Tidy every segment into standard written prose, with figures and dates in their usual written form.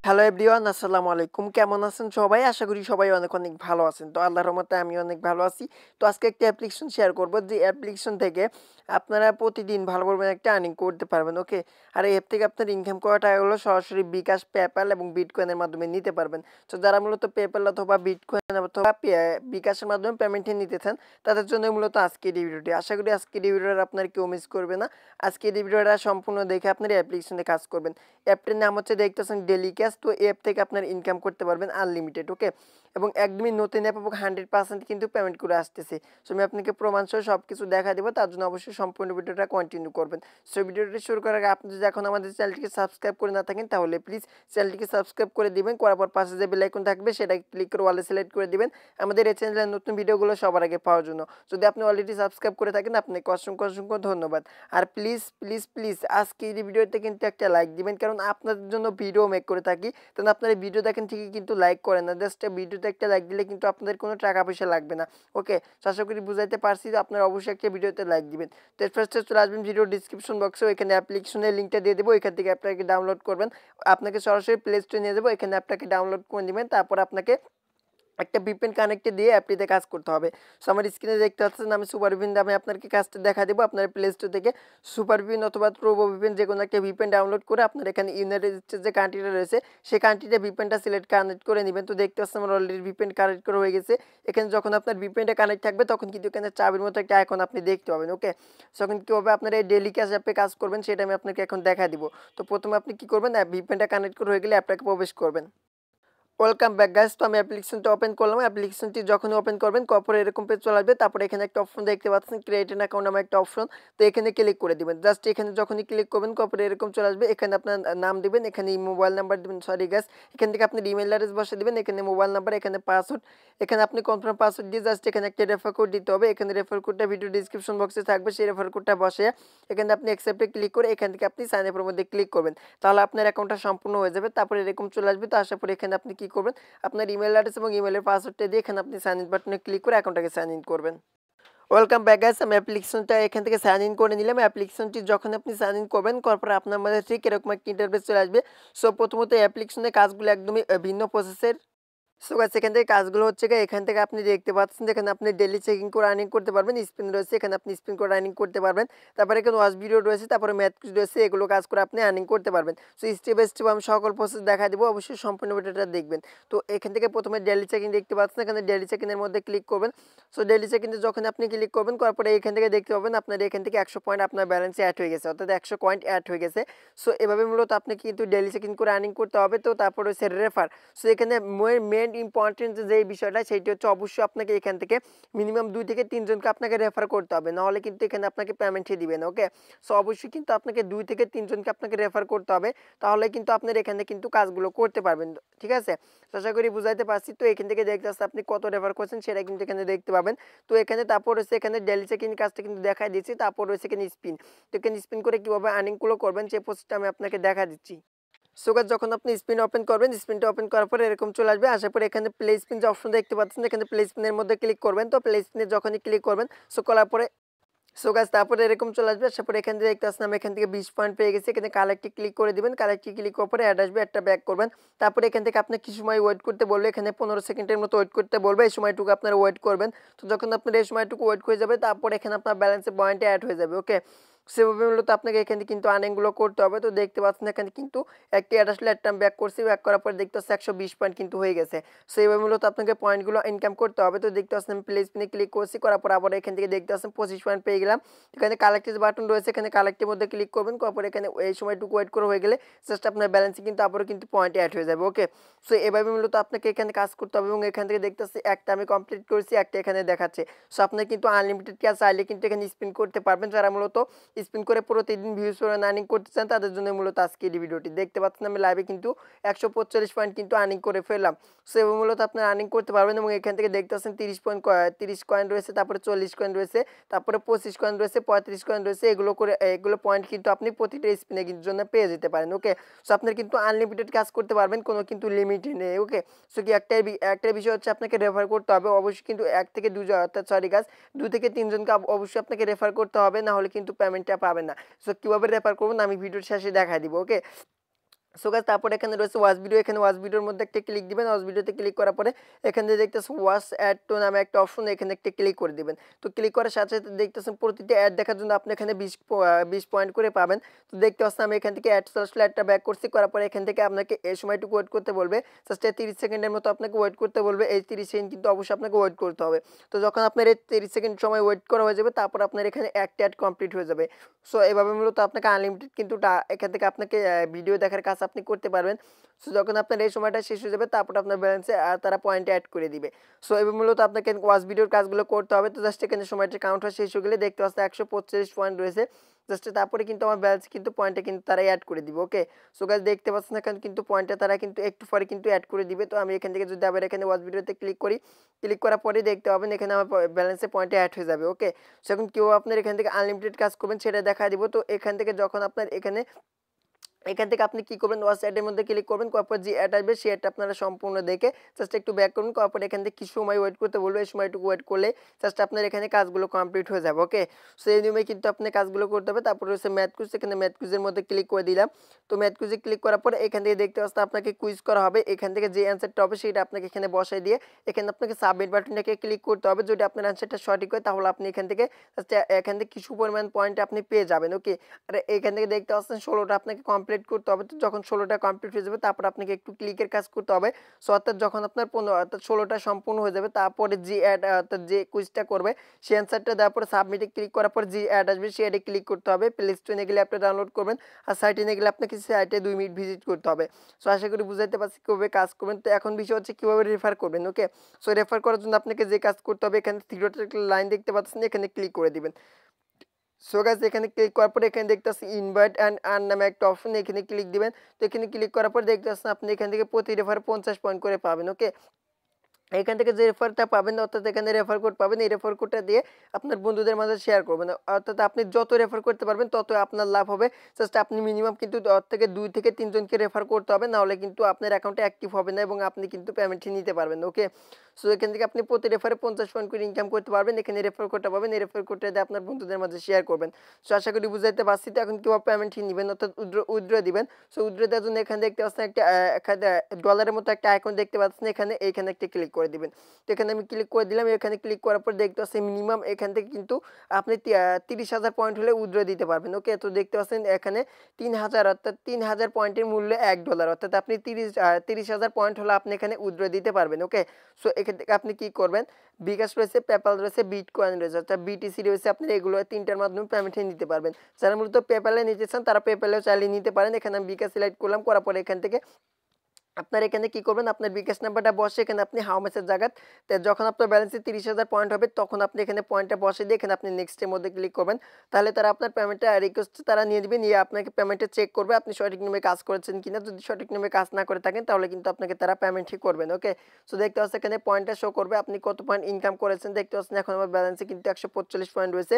Hello everyone, আসসালামু আলাইকুম। কেমন আছেন সবাই? আশা করি সবাই অনেক অনেক ভালো আছেন। তো আল্লাহর রহমতে আমি অনেক ভালো আছি। তো আজকে একটা অ্যাপ্লিকেশন শেয়ার করব, যে অ্যাপ্লিকেশন থেকে আপনারা প্রতিদিন ভালো পরিমাণে একটা আর্নিং করতে পারবেন। ওকে, আর এই অ্যাপ থেকে আপনার ইনকাম করা টাকাগুলো সরাসরি বিকাশ, পেপ্যাল এবং বিটকয়েনের মাধ্যমে নিতে পারবেন। তো যারা মূলত পেপ্যাল অথবা বিটকয়েন অথবা বিকাশের মাধ্যমে পেমেন্টে নিতে চান, তাদের জন্য মূলত আজকের এই ভিডিওটি। আশা করি আজকের এই ভিডিওটা আপনার কেউ মিস করবে না। আজকের এই ভিডিওটা সম্পূর্ণ দেখে আপনার এই অ্যাপ্লিকেশনে কাজ করবেন। অ্যাপটির নাম হচ্ছে দেখতেছেন ডেলি ক্যাশ। তো এই অ্যাপ থেকে আপনার ইনকাম করতে পারবেন আনলিমিটেড। ওকে, এবং একদমই নতুন অ্যাপ এবং 100% কিন্তু পেমেন্ট করে আসতেছে। সো আমি আপনাকে প্রমাণসহ সব কিছু দেখা দেবো, তার জন্য অবশ্যই সম্পূর্ণ ভিডিওটা কন্টিনিউ করবেন। সো ভিডিওটি শুরু করার আগে আপনি যদি এখন আমাদের চ্যানেলটিকে সাবস্ক্রাইব করে না থাকেন, তাহলে প্লিজ চ্যানেলটিকে সাবস্ক্রাইব করে দিবেন। করার পর পাশে যে বেল আইকন থাকবে সেটা ক্লিক করে ওয়ালে সিলেক্ট করে দিবেন, আমাদের এই চ্যানেলের নতুন ভিডিওগুলো সবার আগে পাওয়ার জন্য। যদি আপনি অলরেডি সাবস্ক্রাইব করে থাকেন, আপনাকে অসংখ্য অসংখ্য ধন্যবাদ। আর প্লিজ প্লিজ প্লিজ আজকে এই ভিডিওতে কিন্তু একটা লাইক দিবেন, কারণ আপনাদের জন্য ভিডিও মেক করে থাকি। তখন আপনারা ভিডিও দেখেন ঠিকই কিন্তু লাইক করেন না। জাস্ট ভিডিওতে একটা লাইক দিলে কিন্তু আপনাদের কোনো টাকা পয়সা লাগবে না। ওকে, আশা করি বুঝাইতে পারছি যে আপনারা অবশ্যই একটা ভিডিওতে লাইক দিবেন। তো ফার্স্টে চলে আসবেন ভিডিও ডিসক্রিপশন বক্সে, ওইখানে অ্যাপ্লিকেশনের লিঙ্কটা দিয়ে দেবো, এখান থেকে অ্যাপটাকে ডাউনলোড করবেন। আপনাকে সরাসরি প্লে স্টোরে নিয়ে যাবো, এখানে অ্যাপটাকে ডাউনলোড করে নেবেন। তারপর আপনাকে একটা ভিপিএন কানেক্টে দিয়ে অ্যাপটিতে কাজ করতে হবে। সো আমার স্ক্রিনে দেখতে পাচ্ছেন আমি সুপার ভিপিএন নামে আপনাকে কাজটা দেখা দেবো। আপনার প্লে স্টোর থেকে সুপার ভিপিএন অথবা প্রোবো ভিপিএন যে কোনো একটা ভিপিএন ডাউনলোড করে আপনার এখানে ইউনাইটেড স্টেটস যে কান্ট্রিটা রয়েছে সেই কান্ট্রিটা ভিপিএনটা সিলেক্ট কানেক্ট করে নেবেন। তো দেখতে পাচ্ছেন আমার অলরেডি ভিপিএন কানেক্ট করা হয়ে গেছে। এখানে যখন আপনার ভিপিএনটা কানেক্ট থাকবে তখন কিন্তু এখানে চাবির মতো একটা আইকন আপনি দেখতে পাবেন। ওকে, তখন কীভাবে আপনার এই ডেলি ক্যাশ অ্যাপে কাজ করবেন সেটা আমি আপনাকে এখন দেখা দিব। তো প্রথমে আপনি কী করবেন, ভিপিএনটা কানেক্ট করে হয়ে গেলে অ্যাপটাকে প্রবেশ করবেন। Welcome back guys. তো আমি অ্যাপ্লিকেশনটা ওপেন করলাম। অ্যাপ্লিকেশনটি যখনই ওপেন করবেন তারপরে এরকম পেজ চলে আসবে। তারপরে এখানে একটা অপশন দেখতে পাচ্ছেন, ক্রিয়েট অ্যান অ্যাকাউন্ট নামে একটা অপশন। তো এখানে ক্লিক করে দিবেন। জাস্ট এখানে যখনই ক্লিক করবেন তারপরে এরকম চলে আসবে। এখানে আপনার নাম দিবেন, এখানে মোবাইল নাম্বার দিবেন, সরি গাইস, এখান থেকে আপনি ইমেল অ্যাড্রেস বসে দিবেন, এখানে মোবাইল নাম্বার, এখানে পাসওয়ার্ড, এখানে আপনি কনফার্ম পাসওয়ার্ড দিয়ে জাস্ট এখানে একটা রেফার কোড দিতে হবে। এখানে রেফার কোডটা ভিডিও ডিসক্রিপশন বক্সে থাকবে, সেই রেফার কোডটা বসে এখানে আপনি অ্যাকসেপ্টে ক্লিক করে এখান থেকে আপনি সাইন আপের মধ্যে ক্লিক করবেন। তাহলে আপনার অ্যাকাউন্টটা সম্পূর্ণ হয়ে যাবে। তারপরে এরকম চলে আসবে। তো আসার পরে এখানে আপনি কী করবেন, আপনার ইমেল অ্যাড্রেস এবং ইমেলের পাসওয়ার্ডটা দিয়ে এখানে আপনি সাইন ইন বাটনে ক্লিক করে অ্যাকাউন্টটাকে সাইন ইন করবেন। Welcome back guys. আমি অ্যাপ্লিকেশনটা এখান থেকে সাইন ইন করে নিলাম। অ্যাপ্লিকেশনটি যখন আপনি সাইন ইন করবেন করার পরে আপনার মধ্যে ঠিক এরকম একটা ইন্টারফেস চলে আসবে। সো প্রথমত অ্যাপ্লিকেশনের কাজগুলো একদমই ভিন্ন প্রসেসের। সো গাইস, এখান থেকে কাজগুলো হচ্ছে গিয়ে এখান থেকে আপনি দেখতে পাচ্ছেন যে এখানে আপনি ডেইলি চেকিং করে আর্নিং করতে পারবেন। স্পিন রয়েছে, এখানে আপনি স্পিন করে আর্নিং করতে পারবেন। তারপরে এখানে ওয়াচ ভিডিও রয়েছে, তারপরে ম্যাথ কুইজ রয়েছে, এগুলো কাজ করে আপনি আর্নিং করতে পারবেন। সো স্টেপ বাই স্টেপ আমি সকল প্রসেস দেখা দেবো, অবশ্যই সম্পূর্ণ ভিডিওটা দেখবেন। তো এখান থেকে প্রথমে ডেইলি চেকিং দেখতে পাচ্ছেন, এখানে ডেইলি চেকিংয়ের মধ্যে ক্লিক করবেন। সো ডেইলি চেকিংয়ে যখন আপনি ক্লিক করবেন করার পরে এখান থেকে দেখতে পাবেন আপনার এখান থেকে 100 পয়েন্ট আপনার ব্যালেন্সে অ্যাড হয়ে গেছে, অর্থাৎ 100 পয়েন্ট অ্যাড হয়ে গেছে। সো এভাবে মূলত আপনি কিন্তু ডেইলি চেকিং করে আর্নিং করতে হবে। তো তারপর হচ্ছে রেফার। সো এখানে মেন ইম্পর্টেন্ট যে বিষয়টা সেইটি হচ্ছে অবশ্যই আপনাকে এখান থেকে মিনিমাম 2 থেকে 3 জনকে আপনাকে রেফার করতে হবে, নাহলে কিন্তু এখানে আপনাকে পেমেন্টই দিবে না। ওকে, সো অবশ্যই কিন্তু আপনাকে 2 থেকে 3 জনকে আপনাকে রেফার করতে হবে, তাহলে কিন্তু আপনার এখানে কিন্তু কাজগুলো করতে পারবেন। ঠিক আছে, আশা করি বুঝাইতে পারছি। তো এখান থেকে দেখতে আসতে আপনি কত রেফার করছেন সেটা কিন্তু এখানে দেখতে পাবেন। তো এখানে তারপর হচ্ছে এখানে ডেইলি চেকিং কাজটা কিন্তু দেখাই দিচ্ছি। তারপর রয়েছে এখানে স্পিন। তো এখানে স্পিন করে কীভাবে আর্নিংগুলো করবেন সেই প্রসেসটা আমি আপনাকে দেখা দিচ্ছি। সো গাইস, যখন আপনি স্পিন ওপেন করবেন, স্পিনটা ওপেন করার পরে এরকম চলে আসবে। আসার পরে এখানে প্লে স্পিন যে অপশন দেখতে পাচ্ছেন, এখানে প্লে স্পিনের মধ্যে ক্লিক করবেন। তো প্লে স্পিনে যখনই ক্লিক করবেন সো করার পরে সো গাইস তারপরে এরকম চলে আসবে। আসার পরে এখান থেকে দেখতে আসছেন আমি এখান থেকে 20 পয়েন্ট পেয়ে গেছি। এখানে কালেক্টে ক্লিক করে দিবেন, কালেক্টে ক্লিক করার পরে অ্যাড আসবে, একটা ব্যাক করবেন। তারপরে এখান থেকে আপনি কিছু সময় ওয়েট করতে বলবে, এখানে 15 সেকেন্ডের মতো ওয়েট করতে বলবে। এই সময়টুকু আপনারা ওয়েট করবেন। তো যখন আপনার এই সময়টুকু ওয়েট হয়ে যাবে তারপর এখানে আপনার ব্যালেন্সে পয়েন্টে অ্যাড হয়ে যাবে। ওকে, সেভাবে মূলত আপনাকে এখানে কিন্তু আর্নিংগুলো করতে হবে। তো দেখতে পাচ্ছেন এখানে কিন্তু একটি অ্যাড আসলে একটা ব্যাক করছি, ব্যাক করার পরে দেখতে পাচ্ছি 120 পয়েন্ট কিন্তু হয়ে গেছে। সো এইভাবে মূলত আপনাকে পয়েন্টগুলো ইনকাম করতে হবে। তো দেখতে পাচ্ছেন আমি প্লে স্পিনে ক্লিক করছি, করার পর আবার এখান থেকে দেখতে পাচ্ছেন 25 পয়েন্ট পেয়ে গেলাম। এখানে কালেক্টেড বাটন রয়েছে, এখানে কালেক্টের মধ্যে ক্লিক করবেন, করার পর এখানে এই সময়টুকু ওয়েট করে হয়ে গেলে জাস্ট আপনার ব্যালেন্সে কিন্তু আবারও কিন্তু পয়েন্ট অ্যাড হয়ে যাবে। ওকে, সো এভাবে মূলত আপনাকে এখানে কাজ করতে হবে। এবং এখান থেকে দেখতে পাচ্ছি একটা আমি কমপ্লিট করেছি, একটা এখানে দেখাচ্ছে। সো আপনার কিন্তু আনলিমিটেড ক্যাশ চাইলে কিন্তু এখানে স্পিন করতে পারবেন। যারা মূলত স্পিন করে প্রতিদিন ভিউজ আর্নিং করতে চান তাদের জন্য মূলত আজকে এই ভিডিওটি। দেখতে পাচ্ছেন আমি লাইভে কিন্তু 145 পয়েন্ট কিন্তু আর্নিং করে ফেললাম। সো এবং মূলত আপনার আর্নিং করতে পারবেন। এবং এখান থেকে দেখতে পাচ্ছেন 30 কয়েন রয়েছে, তারপরে 40 কয়েন রয়েছে, তারপরে 25 কয়েন রয়েছে, 35 কয়েন রয়েছে। এগুলো পয়েন্ট কিন্তু আপনি প্রতিটা স্পিনে কিন্তু জন্য পেয়ে যেতে পারেন। ওকে, সো আপনার কিন্তু আনলিমিটেড কাজ করতে পারবেন, কোনো কিন্তু লিমিট নেই। ওকে, সো কি একটা বিষয় হচ্ছে আপনাকে রেফার করতে হবে অবশ্যই, কিন্তু 1 থেকে 2 জন, অর্থাৎ সরি গাছ 2 থেকে 3 জনকে অবশ্যই আপনাকে রেফার করতে হবে, না হলে কিন্তু পেমেন্টটা পাবেন না। সো কীভাবে রেফার করবেন আমি ভিডিওর শেষে দেখাই দিব। ওকে, সো গাইস তারপরে এখানে রয়েছে ওয়াচ ভিডিও, এখানে ওয়াচ ভিডিওর মধ্যে একটা ক্লিক দিবেন। ওয়াচ ভিডিওতে ক্লিক করার পরে এখানে দেখতেছেন ওয়াচ অ্যাড টু নামে একটা অপশন, এখানে একটা ক্লিক করে দিবেন। তো ক্লিক করার সাথে সাথে দেখতেছেন প্রতিটি অ্যাড দেখার জন্য আপনি এখানে 20 পয়েন্ট করে পাবেন। তো দেখতে পাচ্ছেন আমি এখান থেকে অ্যাড আসলে একটা ব্যাক করছি, করার পরে এখান থেকে আপনাকে এই সময়টুকু ওয়েট করতে বলবে, জাস্ট 30 সেকেন্ডের মতো আপনাকে ওয়েট করতে বলবে। এই 30 সেকেন্ড কিন্তু অবশ্যই আপনাকে ওয়েট করতে হবে। তো যখন আপনার এই 30 সেকেন্ড সময় ওয়েট করা হয়ে যাবে, তারপর আপনার এখানে একটা অ্যাড কমপ্লিট হয়ে যাবে। সো এভাবে মূলত আপনাকে আনলিমিটেড কিন্তু এখান থেকে আপনাকে ভিডিও দেখার কাজ আপনি করতে পারবেন। সো যখন আপনার এই সময়টা শেষ হয়ে যাবে, তারপর আপনার ব্যালেন্সে তারা পয়েন্ট অ্যাড করে দিবে। সো এবার মূলত আপনাকে ওয়াচ ভিডিওর কাজগুলো করতে হবে। তো জাস্ট এখানে সময়টা কাউন্ট হয়ে শেষ হয়ে গেলে দেখতে পাচ্ছেন 145 পয়েন্ট রয়েছে। জাস্ট তারপরে কিন্তু আমার ব্যালেন্স কিন্তু পয়েন্টে কিন্তু তারা অ্যাড করে দিবে। ওকে, সো গাইস দেখতে পাচ্ছেন এখানে কিন্তু পয়েন্টটা তারা কিন্তু একটু পরে কিন্তু অ্যাড করে দিবে। তো আমি এখান থেকে যদি আবার এখানে ওয়াচ ভিডিওতে ক্লিক করি, ক্লিক করার পরে দেখতে পাবেন এখানে আমার ব্যালেন্সে পয়েন্টে অ্যাড হয়ে যাবে। ওকে, সো এখন কেউ আপনার এখান থেকে আনলিমিটেড কাজ করবেন সেটা দেখা দিব। তো এখান থেকে যখন আপনার এখান থেকে আপনি কি করবেন, ওয়াচ অ্যাডের মধ্যে ক্লিক করবেন, করার পর যে অ্যাড আসবে সেই অ্যাডটা আপনারা সম্পূর্ণ দেখে জাস্ট একটু ব্যাক করুন, করার পর এখান থেকে কিছু সময় ওয়েট করতে বলবো। এই সময়টুকু ওয়েট করলে জাস্ট আপনার এখানে কাজগুলো কমপ্লিট হয়ে যাবে। ওকে, সো এই নিয়মে কিন্তু আপনি কাজগুলো করতে হবে। তারপর হচ্ছে ম্যাথ কুইজ, এখানে ম্যাথ কুইজের মধ্যে ক্লিক করে দিলাম। তো ম্যাথ কুইজে ক্লিক করার পরে এখান থেকে দেখতে পাচ্ছেন আপনাকে কুইজ করা হবে। এখান থেকে যে অ্যান্সারটা হবে সেটা আপনাকে এখানে বসাই দিয়ে এখানে আপনাকে সাবমিট বাটনটাকে ক্লিক করতে হবে। যদি আপনার অ্যান্সারটা সঠিক হয় তাহলে আপনি এখান থেকে এখান থেকে কিছু পরিমাণ পয়েন্ট আপনি পেয়ে যাবেন। ওকে, আর এখান থেকে দেখতে পাচ্ছেন 16টা আপনাকে কমপ্লিট করতে হবে। তো যখন 16টা কমপ্লিট হয়ে যাবে, তারপর আপনাকে একটু ক্লিকের কাজ করতে হবে। সো অর্থাৎ যখন আপনার 15 অর্থাৎ 16টা সম্পূর্ণ হয়ে যাবে, তারপরে যে অ্যাড অর্থাৎ যে কুইজটা করবে সেই অ্যান্সারটা দেওয়ার পরে সাবমিটে ক্লিক করার পর যে অ্যাড আসবে সেই অ্যাডে ক্লিক করতে হবে। প্লে স্টোরে গেলে অ্যাপটা ডাউনলোড করবেন, আর সাইটে নিয়ে গেলে আপনাকে সাইটে 2 মিনিট ভিজিট করতে হবে। সো আশা করি বুঝাইতে পারছি কীভাবে কাজ করবেন। তো এখন বিষয় হচ্ছে কীভাবে রেফার করবেন। ওকে, সো রেফার করার জন্য আপনাকে যে কাজ করতে হবে, এখানে 3 একটা লাইন দেখতে পাচ্ছেন, এখানে ক্লিক করে দিবেন। সো গাইস এখানে ক্লিক করার পরে এখানে দেখতে পাচ্ছেন ইনভাইট অ্যান্ড আর্ন নামে একটা অপশন, এখানে ক্লিক দিবেন। তো এখানে ক্লিক করার পর দেখতে পাচ্ছেন আপনি এখান থেকে প্রতি রেফারে 50 পয়েন্ট করে পাবেন। ওকে, এখান থেকে যে রেফারটা পাবেন অর্থাৎ এখানে রেফার কোড পাবেন, এই রেফার কোডটা দিয়ে আপনার বন্ধুদের মাঝে শেয়ার করবেন। অর্থাৎ আপনি যত রেফার করতে পারবেন তত আপনার লাভ হবে। জাস্ট আপনি মিনিমাম কিন্তু থেকে 2 থেকে 3 জনকে রেফার করতে হবে, নাহলে কিন্তু আপনার অ্যাকাউন্টে অ্যাক্টিভ হবে না এবং আপনি কিন্তু পেমেন্টটি নিতে পারবেন। ওকে, সো এখান থেকে আপনি প্রতি রেফারে 50 পয়েন্ট করে ইনকাম করতে পারবেন। এখানে রেফার কোডটা পাবেন, এই রেফার কোডটা দিয়ে আপনার বন্ধুদের মাঝে শেয়ার করবেন। সো আশা করি বুঝাইতে পারছি। তো এখন কীভাবে পেমেন্টটি নেবেন অর্থাৎ উইথড্র দিবেন। সো উইথড্র দেওয়ার জন্য এখানে দেখতে পাচ্ছেন একটা ডলারের মতো একটা আইকন দেখতে পাচ্ছেন, এইখানে একটা ক্লিক করে দিবেন। তো এখানে আমি ক্লিক করে দিলাম। এখানে ক্লিক করার পর দেখতে পাচ্ছেন মিনিমাম এখান থেকে কিন্তু আপনি 30,000 পয়েন্ট হলে উইথড্র দিতে পারবেন। ওকে, তো দেখতে পাচ্ছেন এখানে 3,000 অর্থাৎ 3,000 পয়েন্টের মূল্য $1, অর্থাৎ আপনি 30,000 পয়েন্ট হলে আপনি এখানে উইথড্র দিতে পারবেন। ওকে, সো এখান থেকে আপনি কি করবেন, বিকাশ রয়েছে, পেপ্যাল রয়েছে, বিটকয়েন রয়েছে, অর্থাৎ বিটিসি রয়েছে, আপনি এগুলো 3টার মাধ্যমে পেমেন্ট নিতে পারবেন। যারা মূলত পেপ্যালে নিতে চান তারা পেপ্যালেও চাইলে নিতে পারেন। এখানে আমি বিকাশ সিলেক্ট করলাম, করার পরে এখান থেকে আপনার এখানে কি করবেন, আপনার বিকাশ নাম্বারটা বসে এখানে আপনি হাউ ম্যাচের জায়গায় যখন আপনার ব্যালেন্সে 30,000 পয়েন্ট হবে তখন আপনি এখানে পয়েন্টটা বসে দিয়ে এখানে আপনি নেক্সটের মধ্যে ক্লিক করবেন। তাহলে তারা আপনার পেমেন্টটা রিকোয়েস্ট তারা নিয়ে নেবে, নিয়ে আপনাকে পেমেন্টটা চেক করবে আপনি সঠিক নিয়মে কাজ করেছেন কিনা। যদি সঠিক নিয়মে কাজ না করে থাকেন তাহলে কিন্তু আপনাকে তারা পেমেন্টই করবেন। ওকে, সো দেখতে পাচ্ছেন এখানে পয়েন্টটা শো করবে আপনি কত পয়েন্ট ইনকাম করেছেন। দেখতে পাচ্ছেন এখন আমার ব্যালেন্সে কিন্তু 145 পয়েন্ট রয়েছে।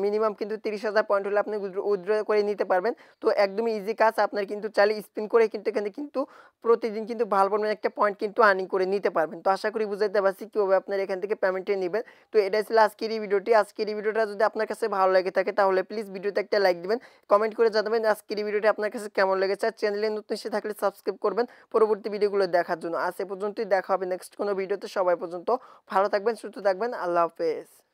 মিনিমাম কিন্তু 30,000 পয়েন্ট হলে আপনি উইথড্র করে নিতে পারবেন। তো একদমই ইজি কাজ, আপনার কিন্তু চাইলে স্পিন করে কিন্তু এখানে কিন্তু প্রতিদিন কিন্তু ভালো পরিমাণে একটা পয়েন্ট কিন্তু আর্নিং করে নিতে পারবেন। তো আশা করি বুঝাইতে পারছি কীভাবে আপনার এখান থেকে পেমেন্টে নেবেন। তো এটাই ছিল আজকের এই ভিডিওটি। আজকের এই ভিডিওটা যদি আপনার কাছে ভালো লেগে থাকে তাহলে প্লিজ ভিডিওতে একটা লাইক দিবেন, কমেন্ট করে জানাবেন আজকের এই ভিডিওটি আপনার কাছে কেমন লেগেছে। আর চ্যানেলে নতুন এসে থাকলে সাবস্ক্রাইব করবেন পরবর্তী ভিডিওগুলো দেখার জন্য। আজ এ পর্যন্তই, দেখা হবে নেক্সট কোনো ভিডিওতে। সবাই পর্যন্ত ভালো থাকবেন, সুস্থ থাকবেন, আল্লাহ হাফেজ।